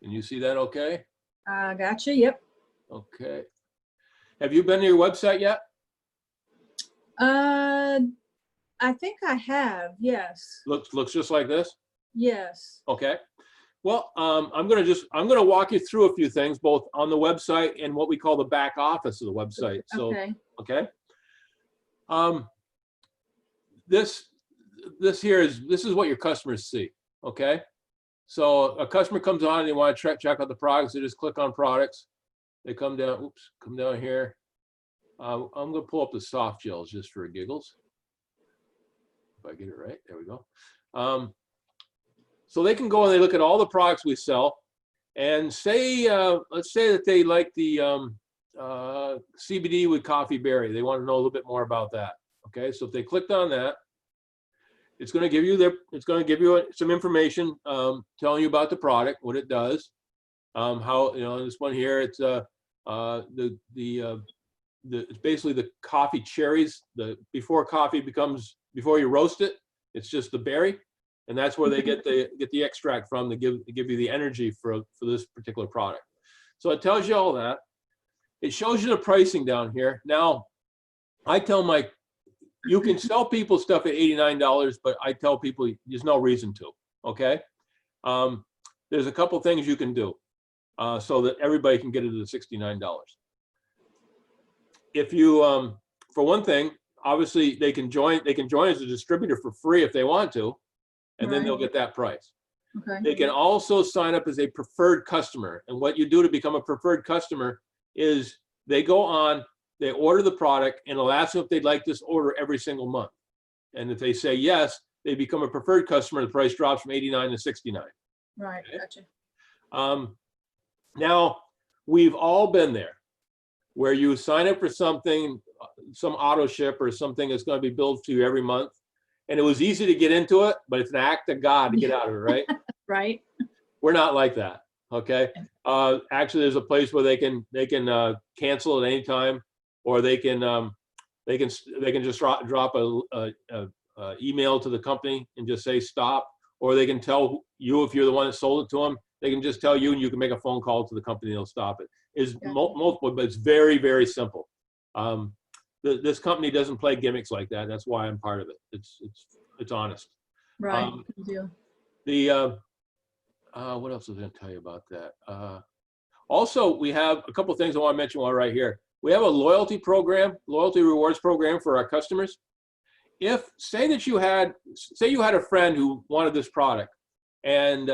Can you see that okay? Gotcha. Yep. Okay. Have you been to your website yet? I think I have. Yes. Looks just like this? Yes. Okay. Well, I'm going to walk you through a few things, both on the website and what we call the back office of the website. So, Okay. okay. This is what your customers see. Okay. So a customer comes on and they want to check out the products. They just click on products. They come down. Oops, come down here. I'm going to pull up the soft gels just for giggles. If I get it right, there we go. So they can go and they look at all the products we sell, and say, let's say that they like the CBD with coffee berry. They want to know a little bit more about that. Okay, so if they clicked on that, it's going to give you some information telling you about the product, what it does, how, you know, this one here, it's it's basically the coffee cherries. Before you roast it, it's just the berry, and that's where they get the extract from to give you the energy for this particular product. So it tells you all that. It shows you the pricing down here. Now, I tell you can sell people stuff at $89, but I tell people there's no reason to. Okay, there's a couple things you can do so that everybody can get it to $69. If you, for one thing, obviously they can join as a distributor for free if they want to, and then they'll get that price. Okay. They can also sign up as a preferred customer, and what you do to become a preferred customer is they go on, they order the product, and it'll ask them if they'd like this order every single month. And if they say yes, they become a preferred customer. The price drops from $89 to $69. Right. Okay? Gotcha. Now, we've all been there, where you sign up for something, some auto ship or something that's going to be billed to you every month, and it was easy to get into it, but it's an act of God to get out of it, right? Right. We're not like that. Okay. Actually, there's a place where they can cancel at any time, or they can just drop a email to the company and just say stop, or they can tell you if you're the one that sold it to them. They can just tell you, and you can make a phone call to the company. They'll stop it. It's multiple, but it's very, very simple. This company doesn't play gimmicks like that. That's why I'm part of it. It's honest. Right. What else was I going to tell you about that? Also, we have a couple of things I want to mention while right here. We have a loyalty rewards program for our customers. Say you had a friend who wanted this product and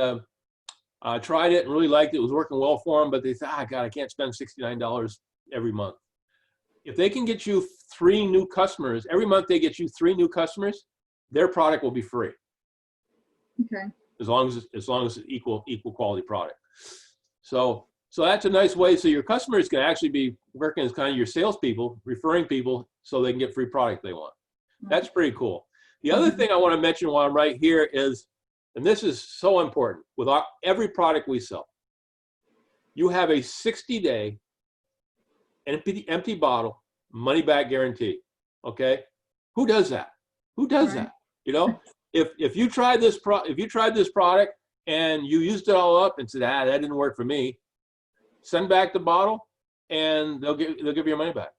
tried it and really liked it. It was working well for them, but they thought, God, I can't spend $69 every month. If they can get you 3 new customers, every month they get you 3 new customers, their product will be free. Okay. As long as it's equal quality product. So that's a nice way. So your customers can actually be working as kind of your salespeople, referring people so they can get free product they want. That's pretty cool. The other thing I want to mention while I'm right here is, and this is so important, with every product we sell, you have a 60-day empty bottle money back guarantee. Okay, who does that? Who does that? You know, if you tried this product and you used it all up and said, that didn't work for me, send back the bottle and they'll give you your money back.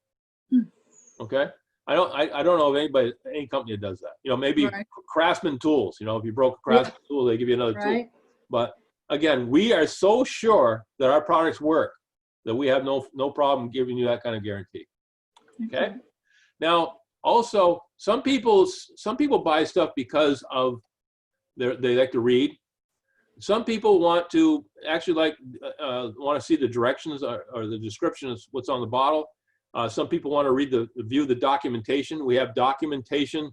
Okay, I don't know of any company that does that. You know, maybe Craftsman Tools. You know, if you broke a Craftsman tool, they give you another tool. But again, we are so sure that our products work that we have no problem giving you that kind of guarantee. Okay. Now, also, some people buy stuff because of they like to read. Some people want to actually want to see the directions or the description of what's on the bottle. Some people want to view the documentation. We have documentation.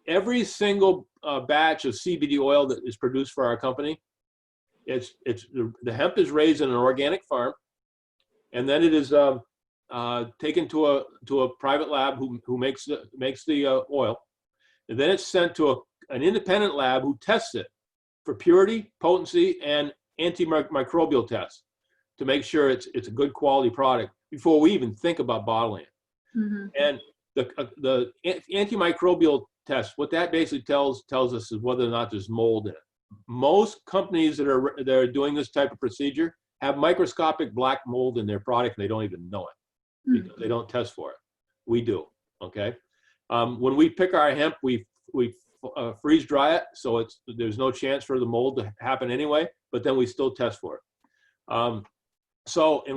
Every single batch of CBD oil that is produced for our company, the hemp is raised in an organic farm, and then it is taken to a private lab who makes the oil, and then it's sent to an independent lab who tests it for purity, potency, and antimicrobial tests to make sure it's a good quality product before we even think about bottling it. And the antimicrobial test, what that basically tells us is whether or not there's mold in it. most companies that are doing this type of procedure have microscopic black mold in their product. They don't even know it because they don't test for it. We do. Okay. When we pick our hemp, we freeze dry it, so there's no chance for the mold to happen anyway. But then we still test for it. And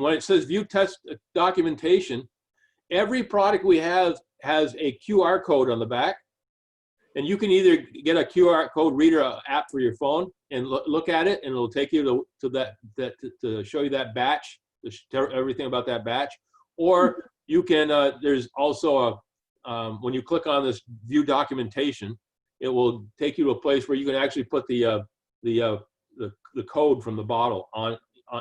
when it says view test documentation, every product we have has a QR code on the back, and you can either get a QR code reader app for your phone and look at it, and it'll take you to show you that batch, to tell everything about that batch, or you can. There's also when you click on this view documentation, it will take you to a place where you can actually put the code from the bottle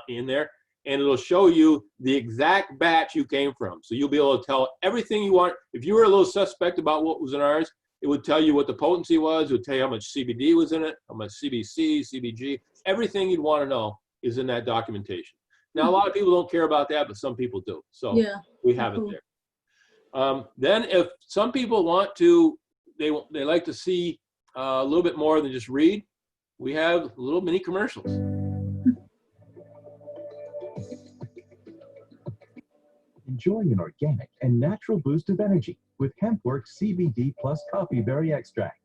in there, and it'll show you the exact batch you came from. So you'll be able to tell everything you want. If you were a little suspect about what was in ours, it would tell you what the potency was. It would tell you how much CBD was in it, how much CBC, CBG. Everything you'd want to know is in that documentation. Now, a lot of people don't care about that, but some people do. So yeah, we have it there. Then if some people want to, they like to see a little bit more than just read, we have little mini commercials. Enjoy an organic and natural boost of energy with HempWorks CBD plus coffee berry extract.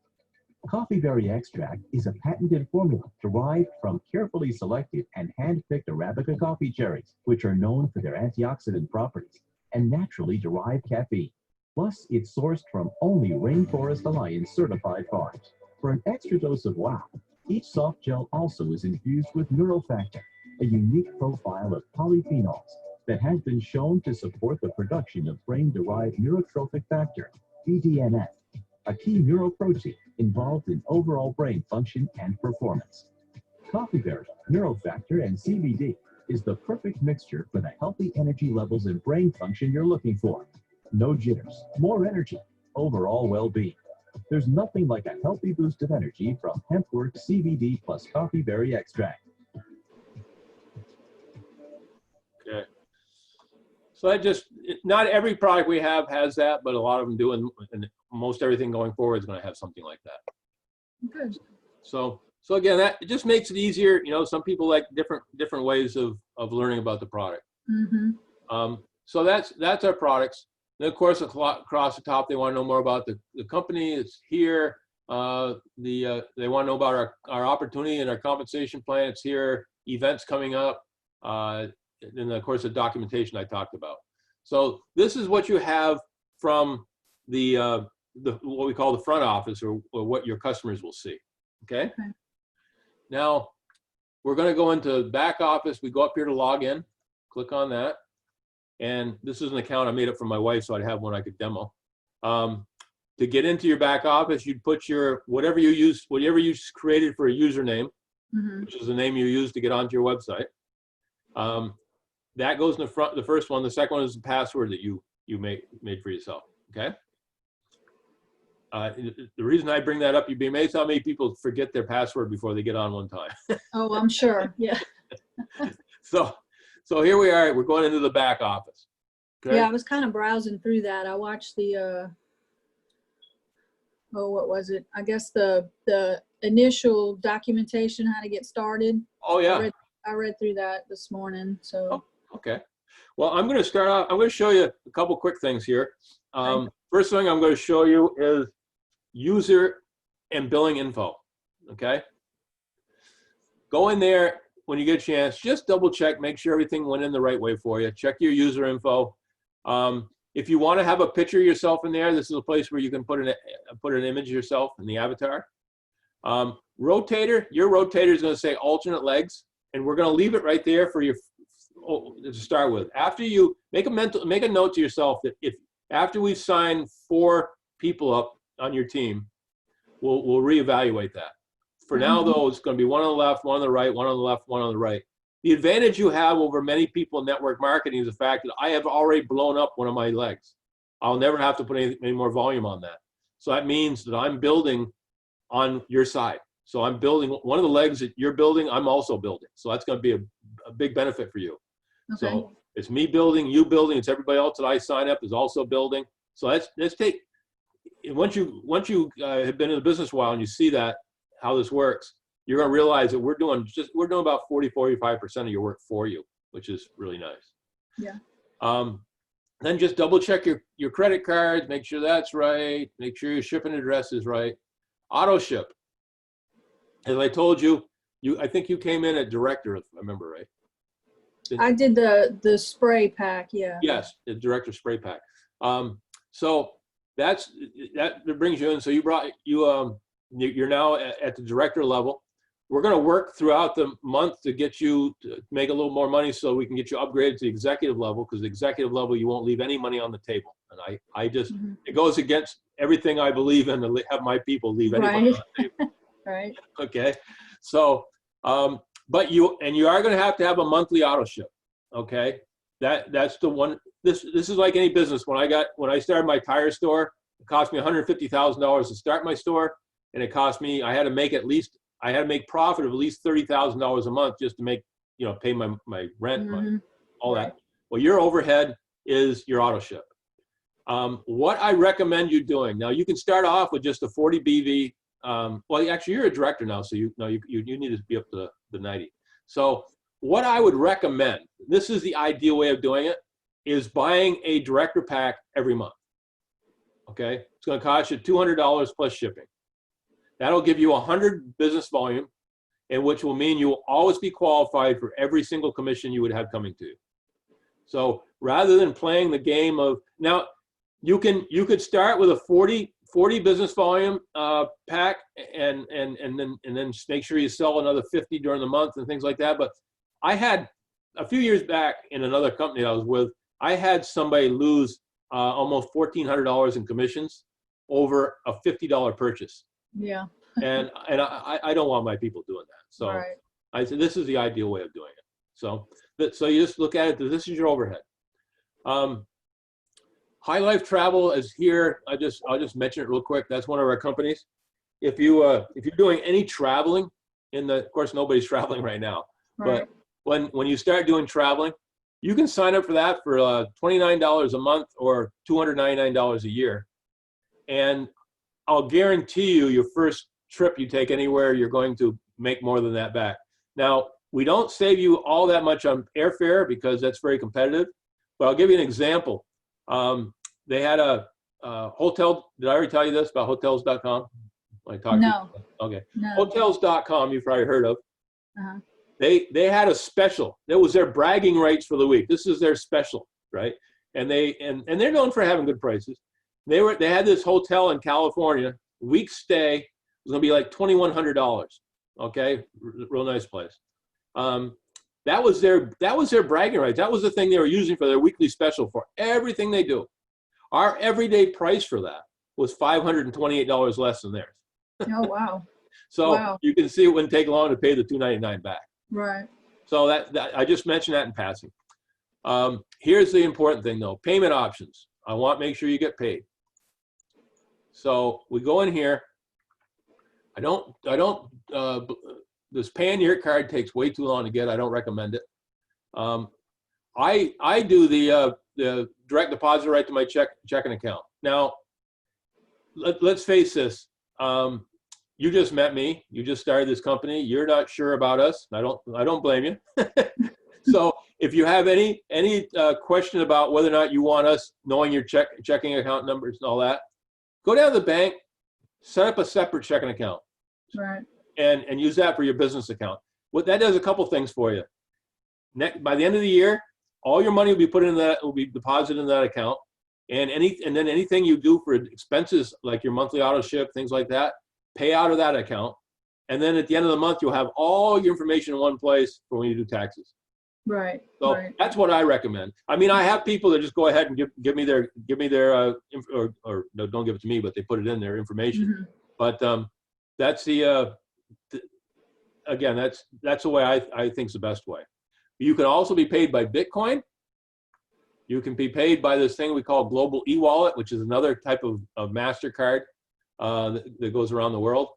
Coffee berry extract is a patented formula derived from carefully selected and hand-picked Arabica coffee cherries, which are known for their antioxidant properties and naturally derived caffeine. Plus, it's sourced from only Rainforest Alliance certified farms. For an extra dose of wow, each soft gel also is infused with Neurofactor, a unique profile of polyphenols that has been shown to support the production of brain-derived neurotrophic factor, BDNF, a key neuroprotein involved in overall brain function and performance. Coffee berry, Neurofactor, and CBD is the perfect mixture for the healthy energy levels and brain function you're looking for. No jitters, more energy, overall well-being. There's nothing like a healthy boost of energy from HempWorks CBD plus coffee berry extract. Okay. So that not every product we have has that, but a lot of them do, and most everything going forward is going to have something like that. Good. So again, that it just makes it easier. You know, some people like different ways of learning about the product. Mm-hmm. So that's our products. Then of course across the top, they want to know more about the company. It's here. They want to know about our opportunity and our compensation plan. It's here. Events coming up. And of course the documentation I talked about. So this is what you have from the what we call the front office, or what your customers will see. Okay. Now we're going to go into back office. We go up here to log in, click on that, and this is an account I made up for my wife, so I'd have one I could demo. To get into your back office, you'd put your whatever you created for a username, which is the name you use to get onto your website. That goes in the front, the first one. The second one is the password that you made for yourself. Okay. The reason I bring that up, you'd be amazed how many people forget their password before they get on one time. Oh, I'm sure. Yeah. So here we are. We're going into the back office. Okay? Yeah, I was kind of browsing through that. I watched the what was it? I guess the initial documentation, how to get started. Oh yeah. I read through that this morning. So. Oh, okay. Well, I'm going to start out. I'm going to show you a couple quick things here. First thing I'm going to show you is user and billing info. Okay. Go in there when you get a chance. Just double check, make sure everything went in the right way for you. Check your user info. If you want to have a picture of yourself in there, this is a place where you can put an image of yourself in the avatar. Rotator, your rotator is going to say alternate legs, and we're going to leave it right there for you to start with. After you make a note to yourself that if after we've signed 4 people up on your team, we'll reevaluate that. For now, though, it's going to be one on the left, one on the right, one on the left, one on the right. The advantage you have over many people in network marketing is the fact that I have already blown up one of my legs. I'll never have to put any more volume on that. So that means that I'm building on your side. So I'm building one of the legs that you're building, I'm also building. So that's going to be a big benefit for you. Okay. So it's me building, you building, it's everybody else that I sign up is also building. So let's take, once you have been in the business a while and you see that, how this works, you're going to realize that we're doing about 40-45% of your work for you, which is really nice. Yeah. Then just double check your credit cards, make sure that's right, make sure your shipping address is right. Auto ship. As I told you, I think you came in at director, if I remember right. I did the spray pack, yeah. Yes, the director spray pack. So that brings you in. So you're now at the director level. We're going to work throughout the month to get you to make a little more money so we can get you upgraded to the executive level, because the executive level, you won't leave any money on the table. And I just, it goes against everything I believe in to have my people leave any money on the table. Right. Okay. So, but you are going to have a monthly auto ship. Okay. That's the one. This is like any business. When I started my tire store, it cost me $150,000 to start my store. And it cost me, I had to make profit of at least $30,000 a month just to make, pay my rent, all that. Well, your overhead is your auto ship. What I recommend you doing, now you can start off with just a 40 BV. Well, actually you're a director now, so you need to be up to the 90. So what I would recommend, this is the ideal way of doing it, is buying a director pack every month. Okay. It's going to cost you $200 plus shipping. That'll give you 100 business volume, and which will mean you will always be qualified for every single commission you would have coming to you. So rather than playing the game of, now you could start with a 40 business volume pack and then just make sure you sell another 50 during the month and things like that. But I had a few years back in another company I was with, I had somebody lose almost $1,400 in commissions over a $50 purchase. Yeah. And I don't want my people doing that. So I said, this is the ideal way of doing it. So you just look at it, this is your overhead. High Life Travel is here. I'll just mention it real quick. That's one of our companies. If you're doing any traveling, of course nobody's traveling right now, but when you start doing traveling, you can sign up for that for $29 a month or $299 a year. And I'll guarantee you your first trip you take anywhere, you're going to make more than that back. Now, we don't save you all that much on airfare because that's very competitive, but I'll give you an example. They had a hotel. Did I already tell you this about hotels.com? No. Okay. No. Hotels.com, you've probably heard of. They had a special. That was their bragging rights for the week. This is their special, right? And they're known for having good prices. They had this hotel in California, week stay. It was going to be like $2,100. Okay, real nice place. That was their bragging rights. That was the thing they were using for their weekly special for everything they do. Our everyday price for that was $528 less than theirs. Oh wow! So you can see it wouldn't take long to pay the $299 back. Right. So that I just mentioned that in passing. Here's the important thing though: payment options. I want to make sure you get paid. So we go in here. This Payoneer card takes way too long to get. I don't recommend it. I do the direct deposit right to my checking account. Now, let's face this. You just met me. You just started this company. You're not sure about us. I don't blame you. So if you have any question about whether or not you want us knowing your checking account numbers and all that, go down to the bank, set up a separate checking account. Right. And use that for your business account. What that does a couple things for you. By the end of the year, all your money will be deposited in that account. And then anything you do for expenses like your monthly auto ship, things like that, pay out of that account. And then at the end of the month, you'll have all your information in one place for when you do taxes. Right. So that's what I recommend. I mean, I have people that just go ahead and give me their or no, don't give it to me, but they put it in their information. But that's again, that's the way I think is the best way. You can also be paid by Bitcoin. You can be paid by this thing we call Global e-wallet, which is another type of MasterCard that goes around the world.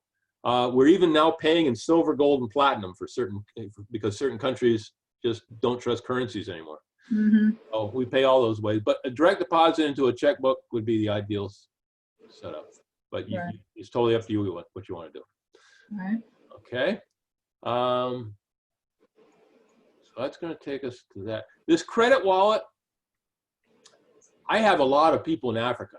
We're even now paying in silver, gold, and platinum because certain countries just don't trust currencies anymore. So we pay all those ways. But a direct deposit into a checkbook would be the ideal setup. But it's totally up to you what you want to do. Right. Okay. So that's going to take us to that. This credit wallet, I have a lot of people in Africa,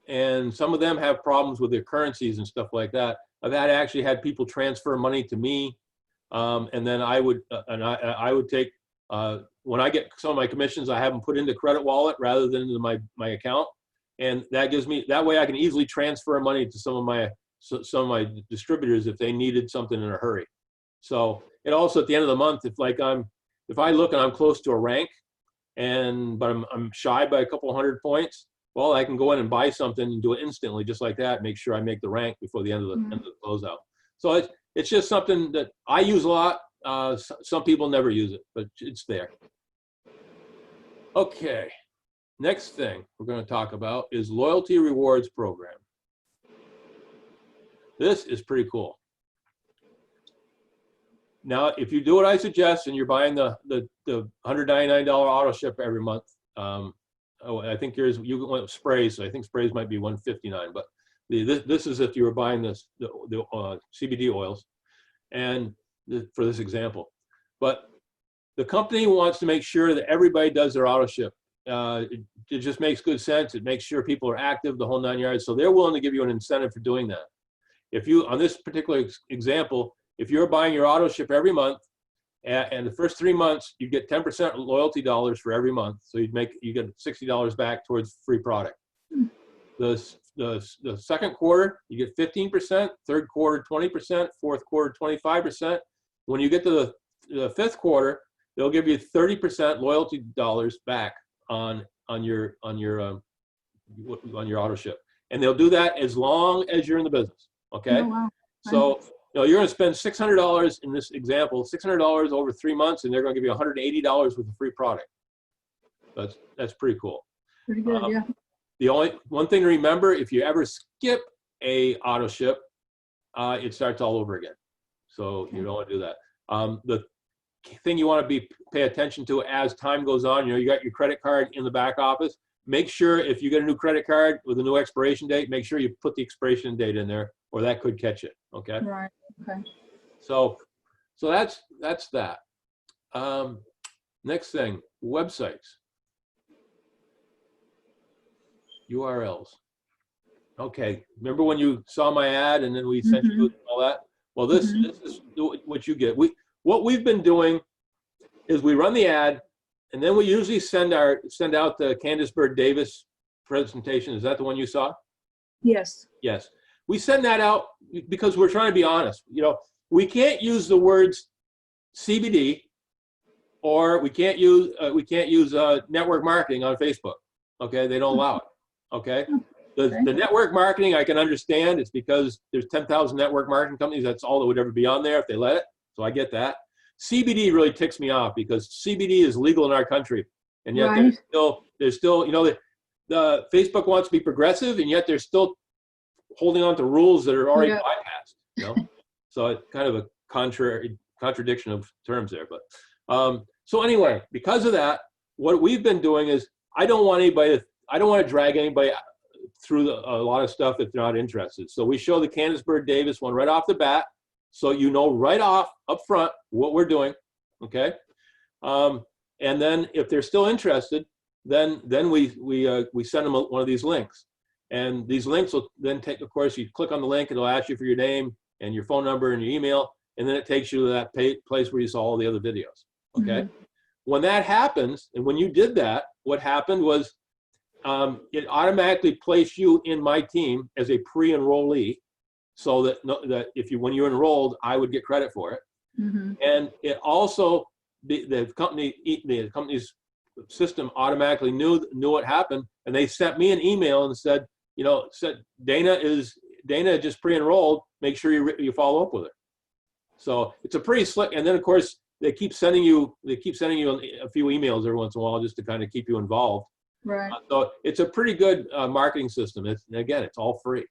and some of them have problems with their currencies and stuff like that. I've actually had people transfer money to me, and then I would take, when I get some of my commissions, I have them put into credit wallet rather than into my account, and that gives me, that way I can easily transfer money to some of my distributors if they needed something in a hurry. So it also, at the end of the month, if I look and I'm close to a rank, but I'm shy by a couple hundred points, well, I can go in and buy something and do it instantly, just like that. Make sure I make the rank before the end of the, end of the closeout. So it's just something that I use a lot. Some people never use it, but it's there. Okay, next thing we're going to talk about is loyalty rewards program. This is pretty cool. Now, if you do what I suggest and you're buying the $199 auto ship every month, I think you went with sprays, so I think sprays might be $159. But this is if you were buying the CBD oils, and for this example. But the company wants to make sure that everybody does their auto ship. It just makes good sense. It makes sure people are active, the whole 9 yards. So they're willing to give you an incentive for doing that. If you, on this particular example, if you're buying your auto ship every month, and the first 3 months, you get 10% loyalty dollars for every month. So you get $60 back towards free product. The second quarter, you get 15%, third quarter, 20%, fourth quarter, 25%. When you get to the fifth quarter, they'll give you 30% loyalty dollars back on your auto ship. And they'll do that as long as you're in the business, okay? Oh, wow. So, you're going to spend $600 in this example, $600 over 3 months, and they're going to give you $180 worth of free product. That's pretty cool. Pretty good, yeah. The only one thing to remember, if you ever skip a auto ship, it starts all over again. So you don't want to do that. The thing you want to pay attention to as time goes on, you got your credit card in the back office. Make sure if you get a new credit card with a new expiration date, make sure you put the expiration date in there, or that could catch it. Okay. Right. Okay. So that's that. Next thing, websites, URLs. Okay. Remember when you saw my ad and then we sent you all that? Well, this is what you get. What we've been doing is we run the ad, and then we usually send out the Candice Bird Davis presentation. Is that the one you saw? Yes. Yes. We send that out because we're trying to be honest. We can't use the words CBD, or we can't use network marketing on Facebook. Okay, they don't allow it. Okay. The network marketing I can understand. It's because there's 10,000 network marketing companies. That's all that would ever be on there if they let it. So I get that. CBD really ticks me off because CBD is legal in our country, and yet there's still the Facebook wants to be progressive, and yet they're still holding on to rules that are already bypassed. So it's kind of a contradiction of terms there. But so anyway, because of that, what we've been doing is I don't want to drag anybody through a lot of stuff if they're not interested. So we show the Candice Bird Davis one right off the bat, so you know right off up front what we're doing, okay? And then if they're still interested, then we send them one of these links, and these links will then take. Of course, you click on the link, it'll ask you for your name and your phone number and your email, and then it takes you to that place where you saw all the other videos. Okay, when that happens, and when you did that, what happened was it automatically placed you in my team as a pre-enrollee, so that when you enrolled, I would get credit for it. And it also the company's system automatically knew what happened, and they sent me an email and said Dana just pre-enrolled. Make sure you follow up with her. So it's a pretty slick. And then of course they keep sending you a few emails every once in a while just to kind of keep you involved. Right. So it's a pretty good marketing system. It's all free.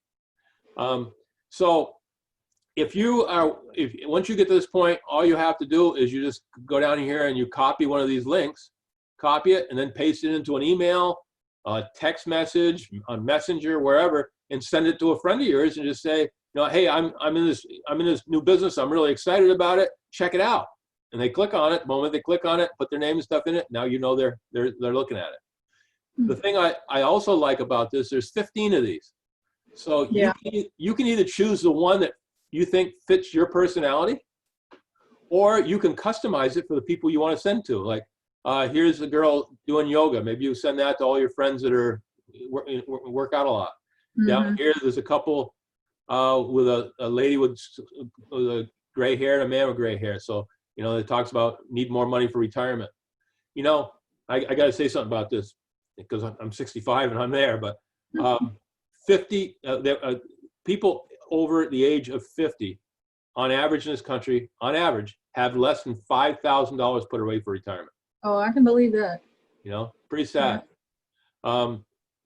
So once you get to this point, all you have to do is you just go down here and you copy one of these links, copy it, and then paste it into an email, a text message, on Messenger, wherever, and send it to a friend of yours and just say, hey, I'm in this new business. I'm really excited about it. Check it out. And they click on it. The moment they click on it, put their name and stuff in it. Now you know they're looking at it. The thing I also like about this, there's 15 of these. So Yeah. you can either choose the one that you think fits your personality, or you can customize it for the people you want to send to. Like, here's a girl doing yoga. Maybe you send that to all your friends that are work out a lot. Down here, there's a couple with a lady with a gray hair and a man with gray hair. So, it talks about need more money for retirement. I got to say something about this because I'm 65 and I'm there, but 50 people over the age of 50 on average in this country, on average, have less than $5,000 put away for retirement. Oh, I can believe that. Pretty sad.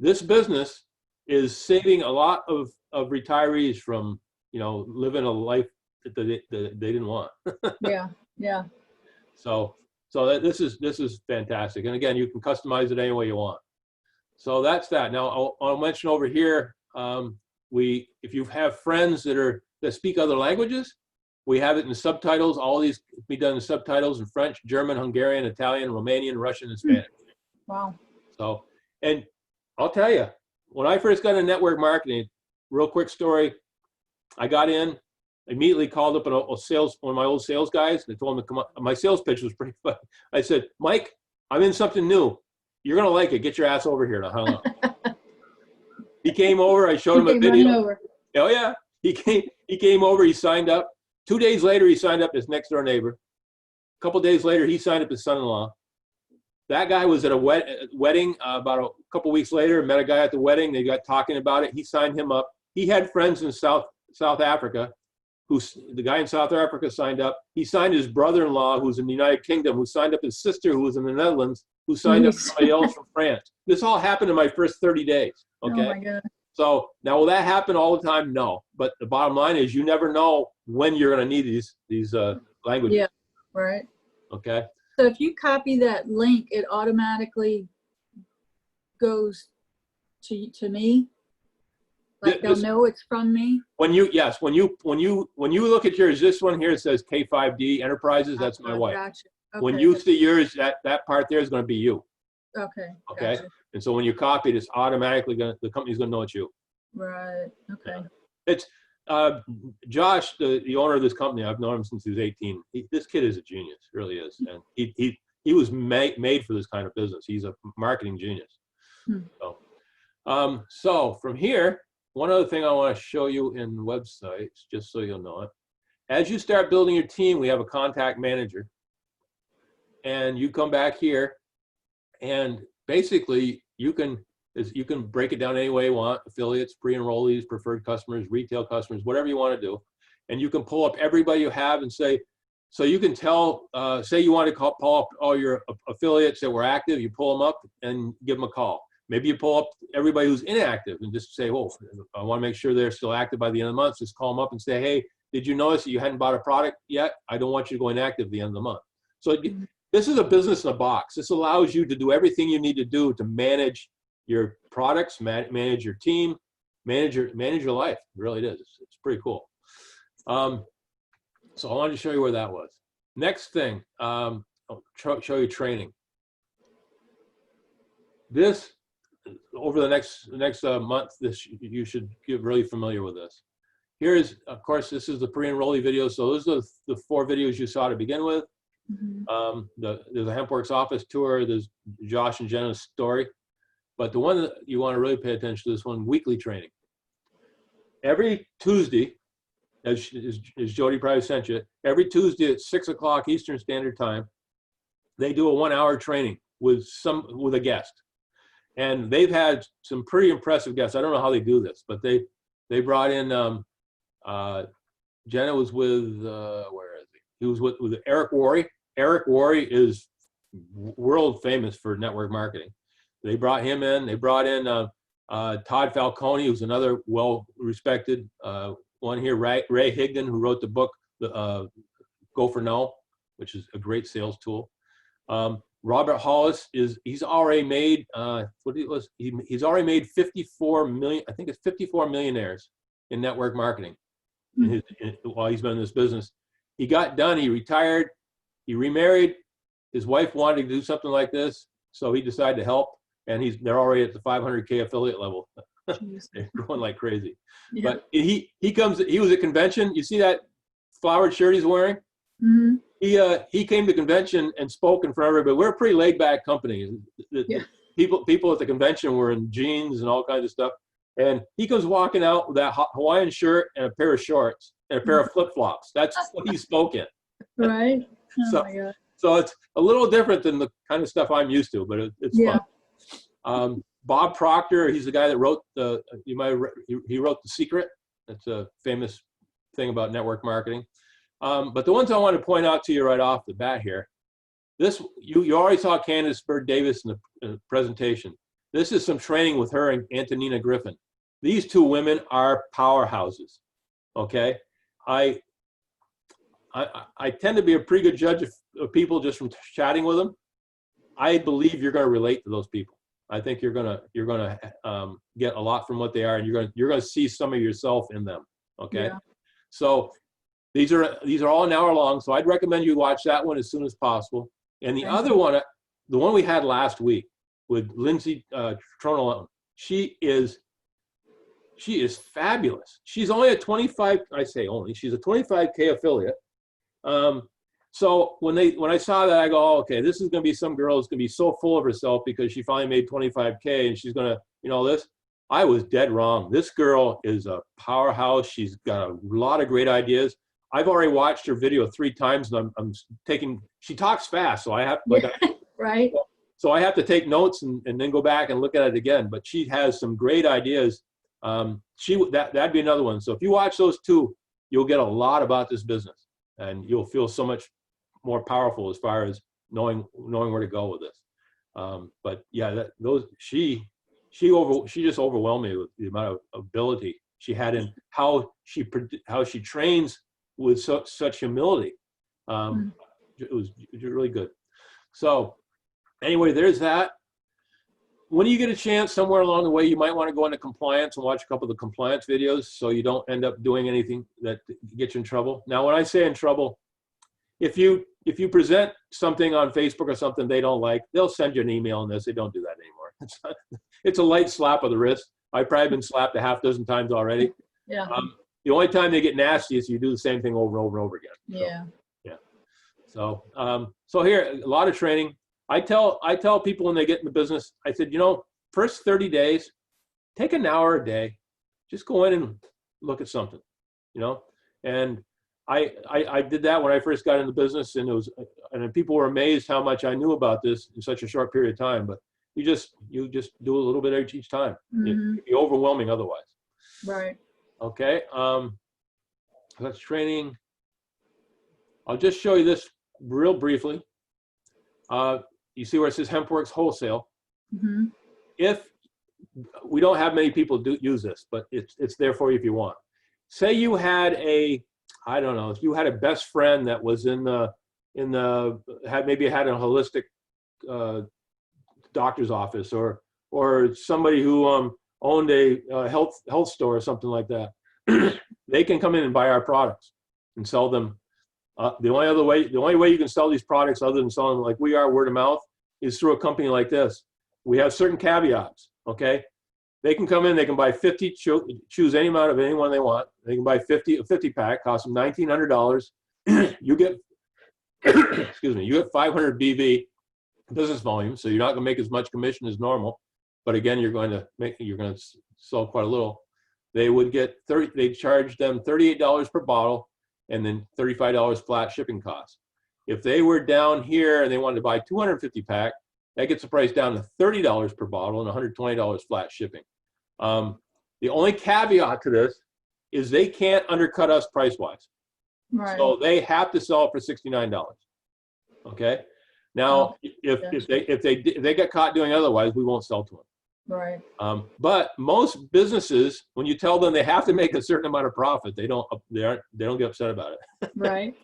This business is saving a lot of retirees from, living a life that they didn't want. Yeah. So this is fantastic. And again, you can customize it any way you want. So that's that. Now I'll mention over here, if you have friends that speak other languages, we have it in subtitles. All these be done in subtitles in French, German, Hungarian, Italian, Romanian, Russian, and Spanish. Wow. So, and I'll tell you, when I first got into network marketing, real quick story, I got in, immediately called up one of my old sales guys, and I told him to come up. My sales pitch was pretty funny. I said, Mike, I'm in something new. You're going to like it. Get your ass over here. And I hung up. He came over. I showed him a video. Oh, yeah. He came over. He signed up. 2 days later, he signed up his next door neighbor. A couple days later, he signed up his son-in-law. That guy was at a wedding about a couple weeks later, met a guy at the wedding. They got talking about it. He signed him up. He had friends in South Africa. The guy in South Africa signed up. He signed his brother-in-law, who's in the United Kingdom, who signed up his sister, who was in the Netherlands, who signed up somebody else from France. This all happened in my first 30 days. Okay. Oh my God. So now, will that happen all the time? No. But the bottom line is, you never know when you're going to need these languages. Yeah. Right. Okay. So if you copy that link, it automatically goes to me. Like they'll know it's from me. When you look at yours, this one here says K5D Enterprises. That's my wife. Gotcha. Okay. When you see yours, that part there is going to be you. Okay. Okay. Gotcha. And so when you copy it, it's automatically the company's going to know it's you. Right. Okay. It's Josh, the owner of this company. I've known him since he was 18. This kid is a genius, really is, and he was made for this kind of business. He's a marketing genius. So from here, one other thing I want to show you in websites, just so you'll know it. As you start building your team, we have a contact manager, and you come back here, and basically you can break it down any way you want: affiliates, pre-enrollees, preferred customers, retail customers, whatever you want to do. And you can pull up everybody you have and say, so you can tell, say you want to pull up all your affiliates that were active, you pull them up and give them a call. Maybe you pull up everybody who's inactive and just say, well, I want to make sure they're still active by the end of the month. Just call them up and say, hey, did you notice that you hadn't bought a product yet? I don't want you to go inactive at the end of the month. So this is a business in a box. This allows you to do everything you need to do to manage your products, manage your team, manage your life. It really is. It's pretty cool. So I wanted to show you where that was. Next thing, I'll show you training. This, over the next month, you should get really familiar with this. Here's, of course, this is the pre-enrollee video. So those are the 4 videos you saw to begin with. There's a HempWorks office tour. There's Josh and Jenna's story. But the one that you want to really pay attention to is one weekly training. Every Tuesday, as Jody probably sent you, every Tuesday at 6 o'clock Eastern Standard Time, they do a 1-hour training with a guest. And they've had some pretty impressive guests. I don't know how they do this, but they brought in, Jenna was with, where is he? He was with Eric Worre. Eric Worre is world famous for network marketing. They brought him in. They brought in Todd Falcone, who's another well-respected one here. Ray Higdon, who wrote the book Go for No, which is a great sales tool. Robert Hollis he's already made he's already made 54 million. I think it's 54 millionaires in network marketing. while he's been in this business. He got done. He retired. He remarried. His wife wanted to do something like this, so he decided to help. And they're already at the 500K affiliate level. They're growing like crazy. Yeah. But he was at convention. You see that flowered shirt he's wearing? Mhm. He came to convention and spoke in front of everybody. We're a pretty laid back company. Yeah. People at the convention were in jeans and all kinds of stuff. And he comes walking out with that Hawaiian shirt and a pair of shorts and a pair of flip flops. That's what he spoke in. Right. Oh So- my God. So it's a little different than the kind of stuff I'm used to, but it's Yeah. fun. Bob Proctor, he's the guy that wrote he wrote The Secret. That's a famous thing about network marketing. But the ones I want to point out to you right off the bat here, you already saw Candace Bird Davis in the presentation. This is some training with her and Antonina Griffin. These two women are powerhouses. Okay, I tend to be a pretty good judge of people just from chatting with them. I believe you're going to relate to those people. I think you're going to get a lot from what they are, and you're going to see some of yourself in them. Okay, Yeah. so these are all an hour long. So I'd recommend you watch that one as soon as possible. And the Thank other you. one, the one we had last week with Lindsay Tronelone, she is fabulous. She's only a 25. I say only. She's a 25K affiliate. So when I saw that, I go, oh, okay, this is going to be some girl who's going to be so full of herself because she finally made 25K and she's going to, this. I was dead wrong. This girl is a powerhouse. She's got a lot of great ideas. I've already watched her video 3 times, and she talks fast, so I have Right. so I have to take notes and then go back and look at it again. But she has some great ideas. That'd be another one. So if you watch those two, you'll get a lot about this business, and you'll feel so much more powerful as far as knowing where to go with this. But yeah, she just overwhelmed me with the amount of ability she had in how she trains with such humility. It was really good. So anyway, there's that. When you get a chance somewhere along the way, you might want to go into compliance and watch a couple of the compliance videos so you don't end up doing anything that gets you in trouble. Now, when I say in trouble, if you present something on Facebook or something they don't like, they'll send you an email and they'll say, don't do that anymore. It's a light slap of the wrist. I've probably been slapped a half dozen times already. Yeah. The only time they get nasty is you do the same thing over and over and over again. Yeah. So here, a lot of training. I tell people when they get in the business, I said, first 30 days, take an hour a day, just go in and look at something, and I did that when I first got in the business, and people were amazed how much I knew about this in such a short period of time. But you just do a little bit each time. Mhm. It'd be overwhelming otherwise. Right. Okay. That's training. I'll just show you this real briefly. You see where it says HempWorks Wholesale. Hmm. If we don't have many people use this, but it's there for you if you want. Say you had if you had a best friend that was had a holistic doctor's office, or somebody who owned a health store or something like that. They can come in and buy our products and sell them. The only way you can sell these products other than selling them like we are, word of mouth, is through a company like this. We have certain caveats, okay? They can come in, they can buy 50, choose any amount of anyone they want. They can buy a 50 pack, costs them $1,900. You get, excuse me, you get 500 BV business volume, so you're not gonna make as much commission as normal. But again, you're going to sell quite a little. They charge them $38 per bottle, and then $35 flat shipping costs. If they were down here and they wanted to buy 250 pack, that gets the price down to $30 per bottle and $120 flat shipping. The only caveat to this is they can't undercut us price-wise. Right. So they have to sell it for $69. Okay. Now, if they get caught doing otherwise, we won't sell to them. Right. But most businesses, when you tell them they have to make a certain amount of profit, they don't get upset about it. Right.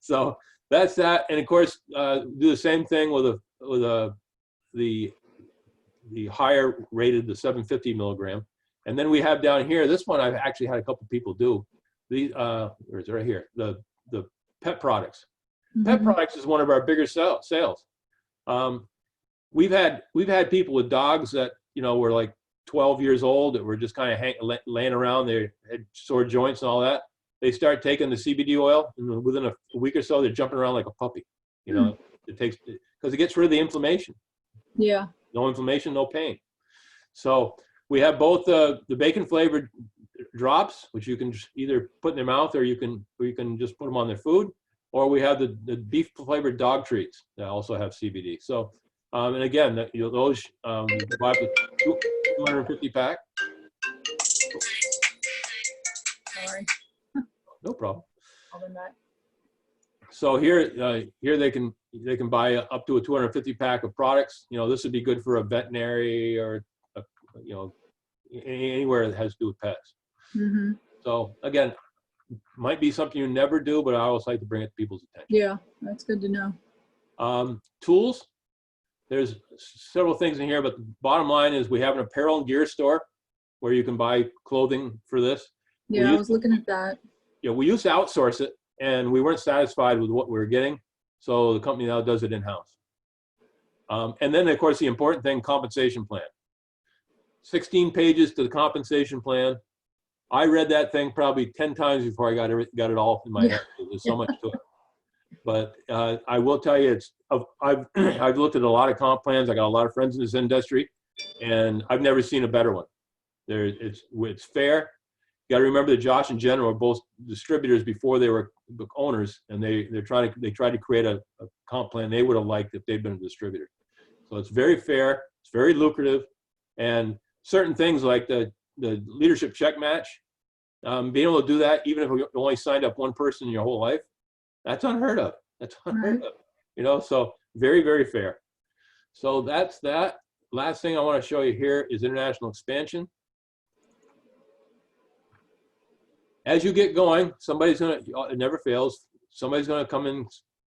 So that's that. And of course, do the same thing with the higher rated, the 750 milligram. And then we have down here, this one I've actually had a couple people do. where is it, right here, the pet products. Mm-hmm. Pet products is one of our bigger sales. We've had people with dogs that, you know, were like 12 years old that were just kind of laying around. They had sore joints and all that. They start taking the CBD oil, and within a week or so, they're jumping around like a puppy. You know, it takes, because it gets rid of the inflammation. Yeah. No inflammation, no pain. So we have both the bacon flavored drops, which you can just either put in their mouth, or you can just put them on their food, or we have the beef flavored dog treats that also have CBD. So, and again, those you buy the 250 pack. Sorry. No problem. I'll be back. So here they can buy up to a 250 pack of products. You know, this would be good for a veterinary or you know, anywhere that has to do with pets. Mm-hmm. So again, might be something you never do, but I always like to bring it to people's attention. Yeah, that's good to know. Tools. There's several things in here, but the bottom line is we have an apparel and gear store where you can buy clothing for this. Yeah, I was looking at that. Yeah, we used to outsource it, and we weren't satisfied with what we were getting, so the company now does it in-house. And then, of course, the important thing, compensation plan. 16 pages to the compensation plan. I read that thing probably 10 times before I got it all in my head. There's so much to it. But I will tell you, I've looked at a lot of comp plans. I got a lot of friends in this industry, and I've never seen a better one. It's fair. You got to remember that Josh and Jen were both distributors before they were owners, and they tried to create a comp plan they would have liked if they'd been a distributor. So it's very fair. It's very lucrative, and certain things like the leadership check match, being able to do that even if you only signed up one person in your whole life, that's unheard of. That's unheard of. You know, so very, very fair. So that's that. Last thing I want to show you here is international expansion. As you get going, somebody's going to, it never fails, somebody's going to come in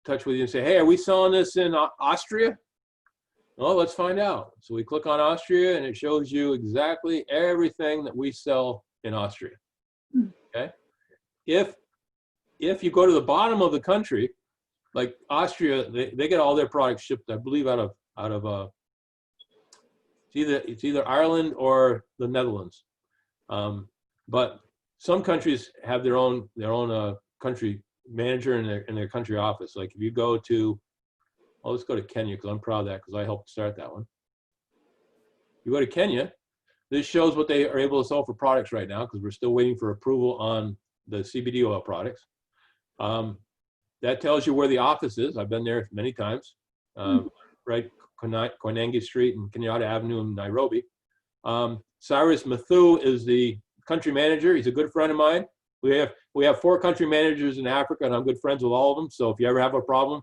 touch with you and say, hey, are we selling this in Austria? Well, let's find out. So we click on Austria, and it shows you exactly everything that we sell in Austria. Okay. If you go to the bottom of the country, like Austria, they get all their products shipped, I believe, out of it's either Ireland or the Netherlands. But some countries have their own country manager in their country office. Like if you go to, well, let's go to Kenya, because I'm proud of that, because I helped start that one. You go to Kenya, this shows what they are able to sell for products right now, because we're still waiting for approval on the CBD oil products. That tells you where the office is. I've been there many times, right? Koinange Street and Kenyatta Avenue in Nairobi. Cyrus Mathu is the country manager. He's a good friend of mine. We have 4 country managers in Africa, and I'm good friends with all of them. So if you ever have a problem,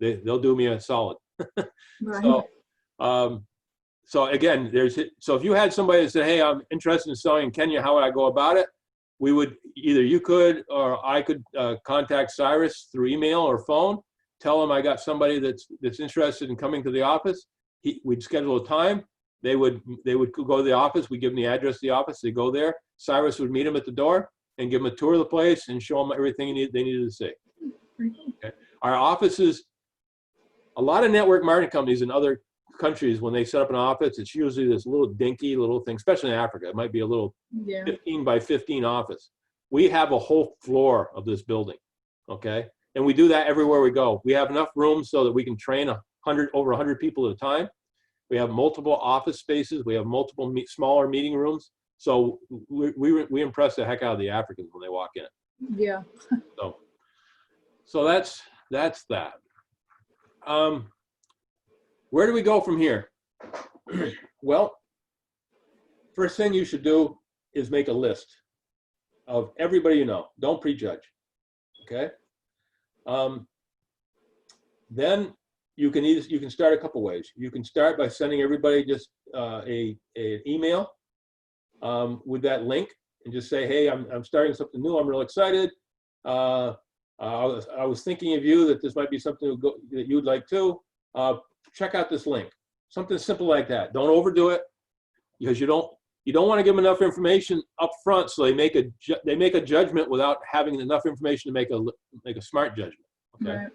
they'll do me a solid. Right. So again, so if you had somebody that said, hey, I'm interested in selling in Kenya, how would I go about it? We would, either you could or I could contact Cyrus through email or phone, tell him I got somebody that's interested in coming to the office. We'd schedule a time. They would go to the office. We give them the address of the office. They go there. Cyrus would meet them at the door and give them a tour of the place and show them everything they needed to see. Okay. Our offices, a lot of network marketing companies in other countries, when they set up an office, it's usually this little dinky little thing, especially in Africa. It might be a little 15 by 15 office. We have a whole floor of this building, okay? And we do that everywhere we go. We have enough room so that we can train over 100 people at a time. We have multiple office spaces. We have multiple smaller meeting rooms. So we impress the heck out of the Africans when they walk in. Yeah. So that's that. Where do we go from here? Well, first thing you should do is make a list of everybody you know. Don't prejudge, okay? Then you can start a couple ways. You can start by sending everybody just an email with that link, and just say, hey, I'm starting something new. I'm real excited. I was thinking of you, that this might be something that you'd like to. Check out this link. Something simple like that. Don't overdo it, because you don't you don't want to give them enough information up front, so they make a judgment without having enough information to make a smart judgment. Okay. Right.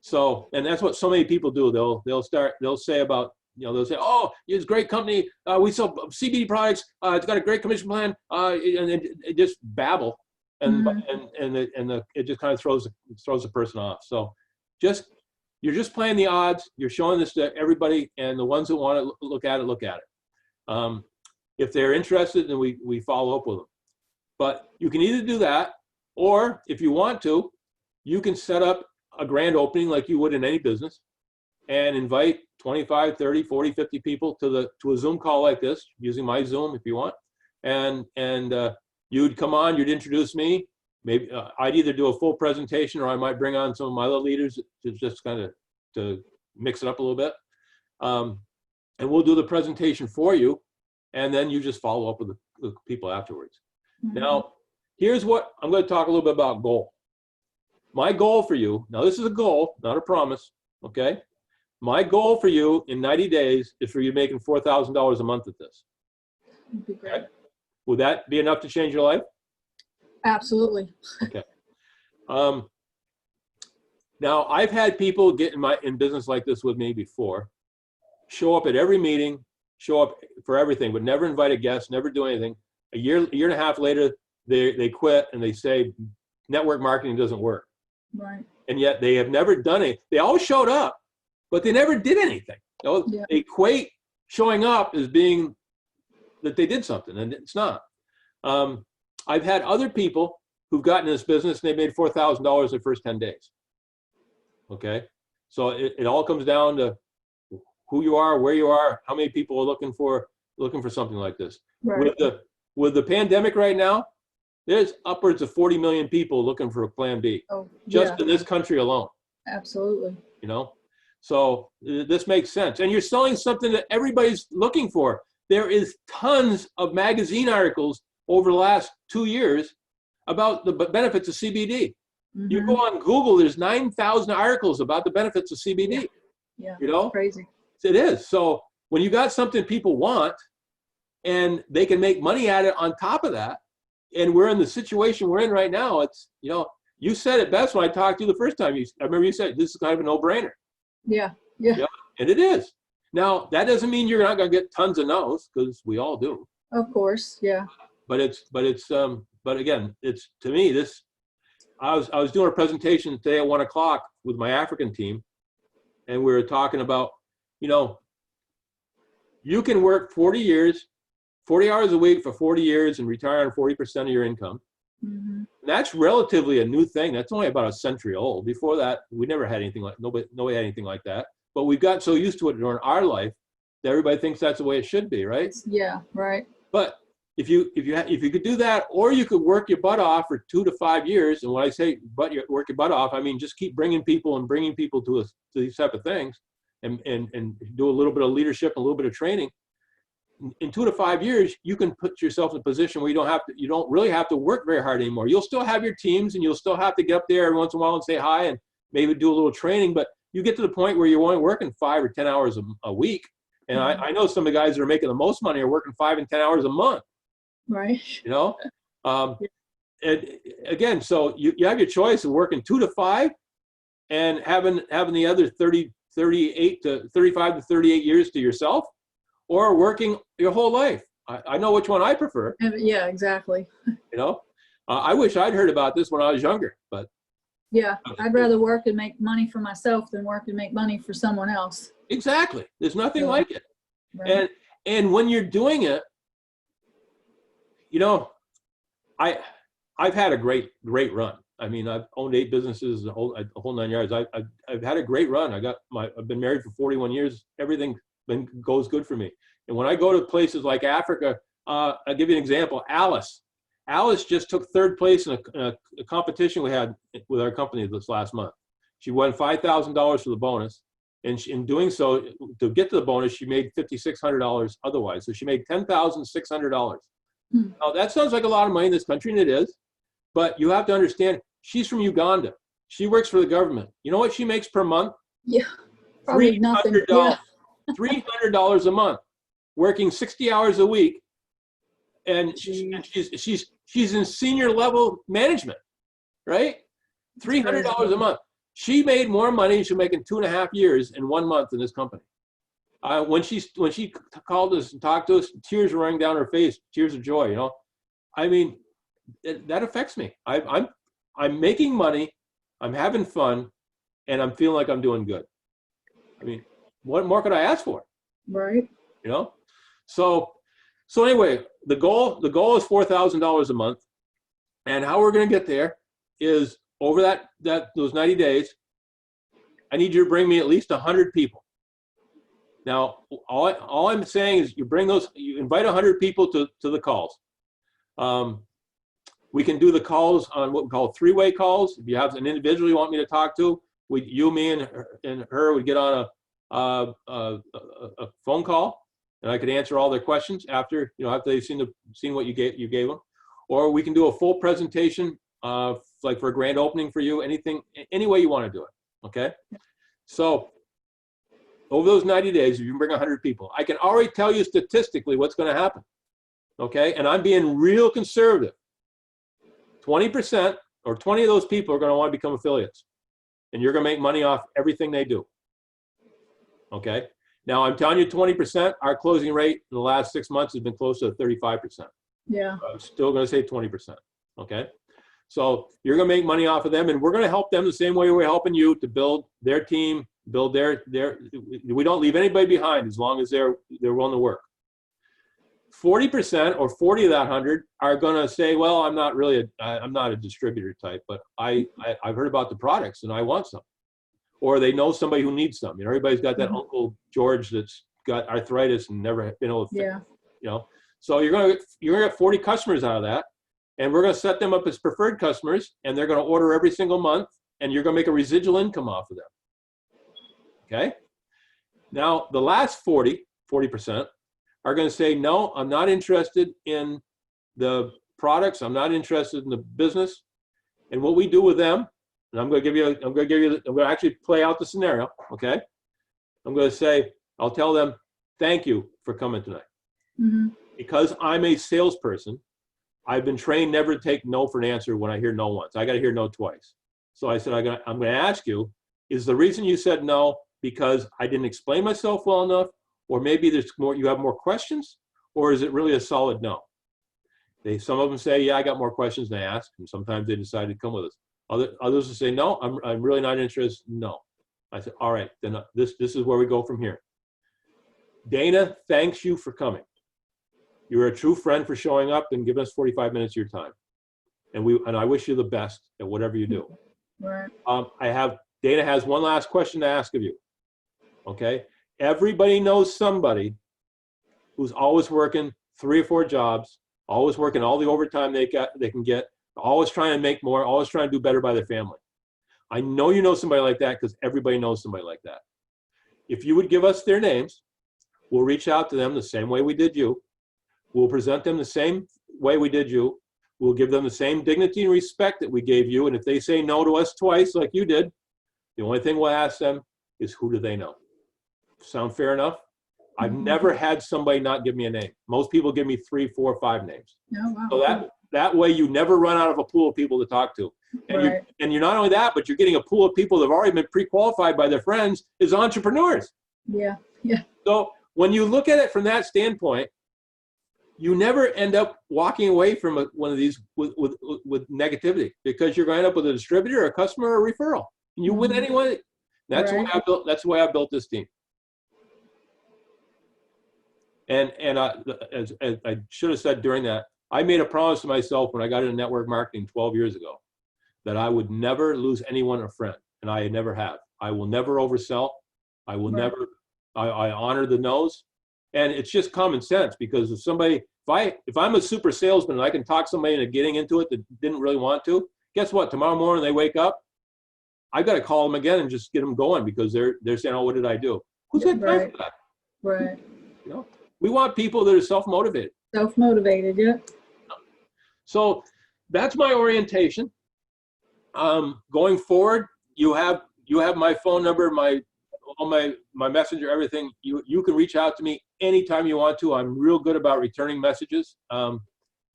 So, and that's what so many people do. They'll say about, they'll say, oh, it's a great company. We sell CBD products. It's got a great commission plan. And it just babble, and it just kind of throws the person off. So, you're just playing the odds. You're showing this to everybody, and the ones that want to look at it. If they're interested, then we follow up with them. But you can either do that, or if you want to, you can set up a grand opening like you would in any business and invite 25, 30, 40, 50 people to a Zoom call like this, using my Zoom if you want. And you'd come on, you'd introduce me. Maybe I'd either do a full presentation, or I might bring on some of my other leaders to just kind of to mix it up a little bit. And we'll do the presentation for you, and then you just follow up with the people afterwards. Mhm. Now, here's what I'm going to talk a little bit about goal. My goal for you, now this is a goal, not a promise, okay? My goal for you in 90 days is for you making $4,000 a month at this. That'd be great. Okay? Would that be enough to change your life? Absolutely. Okay. Now, I've had people get in business like this with me before, show up at every meeting, show up for everything, but never invite a guest, never do anything. A year and a half later, they quit and they say network marketing doesn't work. Right. And yet they have never done it. They all showed up, but they never did anything. Yeah. They equate showing up as being that they did something, and it's not. I've had other people who've gotten in this business and they made $4,000 their first 10 days. Okay, so it all comes down to who you are, where you are, how many people are looking for something like this. Right. With the pandemic right now, there's upwards of 40 million people looking for a plan B, Oh, just yeah, in this country alone. absolutely. So this makes sense. And you're selling something that everybody's looking for. There is tons of magazine articles over the last 2 years about the benefits of CBD. You Mhm. go on Google, there's 9,000 articles about the benefits of CBD. Yeah. Crazy. It is. So when you got something people want and they can make money at it on top of that, and we're in the situation we're in right now, it's, you said it best when I talked to you the first time. I remember you said, this is kind of a no-brainer. Yeah. And it is. Now, that doesn't mean you're not going to get tons of no's, because we all do. Of course. Yeah. But again, it's, to me, this, I was doing a presentation today at 1 o'clock with my African team, and we were talking about, you can work 40 hours a week for 40 years and retire on 40% of your income. Mm-hmm. And that's relatively a new thing. That's only about a century old. Before that, we never had anything like, nobody had anything like that. But we've got so used to it during our life that everybody thinks that's the way it should be, right? Yeah. Right. But if you could do that, or you could work your butt off for 2 to 5 years, and when I say work your butt off, I mean just keep bringing people to these type of things, and do a little bit of leadership, a little bit of training. In 2 to 5 years, you can put yourself in a position where you don't really have to work very hard anymore. You'll still have your teams, and you'll still have to get up there every once in a while and say hi and maybe do a little training, but you get to the point where you're only working 5 or 10 hours a week. And I know some of the guys that are making the most money are working 5 and 10 hours a month. Right. And again, so you have your choice of working 2 to 5 and having the other 35 to 38 years to yourself, or working your whole life. I know which one I prefer. Yeah, exactly. I wish I'd heard about this when I was younger, but Yeah. I'd rather work and make money for myself than work and make money for someone else. exactly, there's nothing Yeah. like it. Right. And when you're doing it, I've had a great run. I mean, I've owned 8 businesses, the whole 9 yards. I've had a great run. I've been married for 41 years. Everything goes good for me. And when I go to places like Africa, I'll give you an example. Alice just took 3rd place in a competition we had with our company this last month. She won $5,000 for the bonus. And in doing so, to get to the bonus, she made $5,600 otherwise. So she made $10,600. Now, that sounds like a lot of money in this country, and it is. But you have to understand, she's from Uganda. She works for the government. You know what she makes per month? Yeah. Probably nothing. $300. Yeah. $300 a month, working 60 hours a week and she's in senior level management, right? $300 a month. She made more money. She's making 2.5 years in 1 month in this company. When she called us and talked to us, tears were running down her face, tears of joy. You know, I mean, that affects me. I'm making money, I'm having fun, and I'm feeling like I'm doing good. I mean, what more could I ask for? Right. You know, so anyway, the goal is $4,000 a month, and how we're going to get there is over those 90 days. I need you to bring me at least 100 people. Now, all I'm saying is you invite 100 people to the calls. We can do the calls on what we call three-way calls. If you have an individual you want me to talk to, you, me, and her would get on a phone call, and I could answer all their questions after they've seen what you gave them. Or we can do a full presentation, like for a grand opening for you. Any way you want to do it. Okay. So over those 90 days, if you bring 100 people, I can already tell you statistically what's going to happen. Okay. And I'm being real conservative. 20% or 20 of those people are going to want to become affiliates, and you're going to make money off everything they do. Okay. Now I'm telling you 20%, our closing rate in the last 6 months has been close to 35%. Yeah. I'm still going to say 20%. Okay. So you're going to make money off of them, and we're going to help them the same way we're helping you to build their team, build we don't leave anybody behind as long as they're willing to work. 40% or 40 of that 100 are going to say, well, I'm not a distributor type, but I've heard about the products and I want some. Or they know somebody who needs some. You know, everybody's got that Uncle George that's got arthritis and never been able to fix it, you know. So you're going to get 40 customers out of that, and we're going to set them up as preferred customers, and they're going to order every single month, and you're going to make a residual income off of them. Okay? Now, the last 40% are going to say, no, I'm not interested in the products. I'm not interested in the business. And what we do with them, and I'm going to actually play out the scenario. Okay. I'm going to say, I'll tell them, thank you for coming tonight. Mm-hmm. Because I'm a salesperson, I've been trained never to take no for an answer when I hear no once. I got to hear no twice. So I said, I'm going to ask you, is the reason you said no because I didn't explain myself well enough? Or maybe you have more questions, or is it really a solid no? Some of them say, yeah, I got more questions than I asked, and sometimes they decide to come with us. Others will say, no, I'm really not interested. No. I said, all right, then this is where we go from here. Dana, thanks you for coming. You're a true friend for showing up and giving us 45 minutes of your time. And I wish you the best at whatever you do. Right. Dana has one last question to ask of you. Okay. Everybody knows somebody who's always working 3 or 4 jobs, always working all the overtime they can get, always trying to make more, always trying to do better by their family. I know you know somebody like that because everybody knows somebody like that. If you would give us their names, we'll reach out to them the same way we did you. We'll present them the same way we did you. We'll give them the same dignity and respect that we gave you. And if they say no to us twice like you did, the only thing we'll ask them is, who do they know? Sound fair enough? I've never had somebody not give me a name. Most people give me 3, 4, 5 names. Oh, wow. So that way you never run out of a pool of people to talk to. And, you're not only that, but you're getting a pool of people that have already been pre-qualified by their friends as entrepreneurs. Yeah, yeah. So when you look at it from that standpoint, you never end up walking away from one of these with negativity, because you're going to end up with a distributor, a customer, or a referral. And you win anyway. That's the way I built this team. And as I should have said during that, I made a promise to myself when I got into network marketing 12 years ago that I would never lose anyone a friend, and I never have. I will never oversell. I will never. I honor the no's, and it's just common sense, because if I'm a super salesman and I can talk somebody into getting into it that didn't really want to, guess what? Tomorrow morning they wake up, I've got to call them again and just get them going, because they're saying, "Oh, what did I do?" Who's got time for that? Right. You know, we want people that are self-motivated. Self-motivated, yeah. So that's my orientation. Going forward, you have my phone number, my messenger, everything. You can reach out to me anytime you want to. I'm real good about returning messages.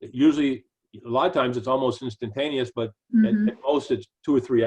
Usually, a lot of times it's almost instantaneous, but Mhm. at most it's 2 or 3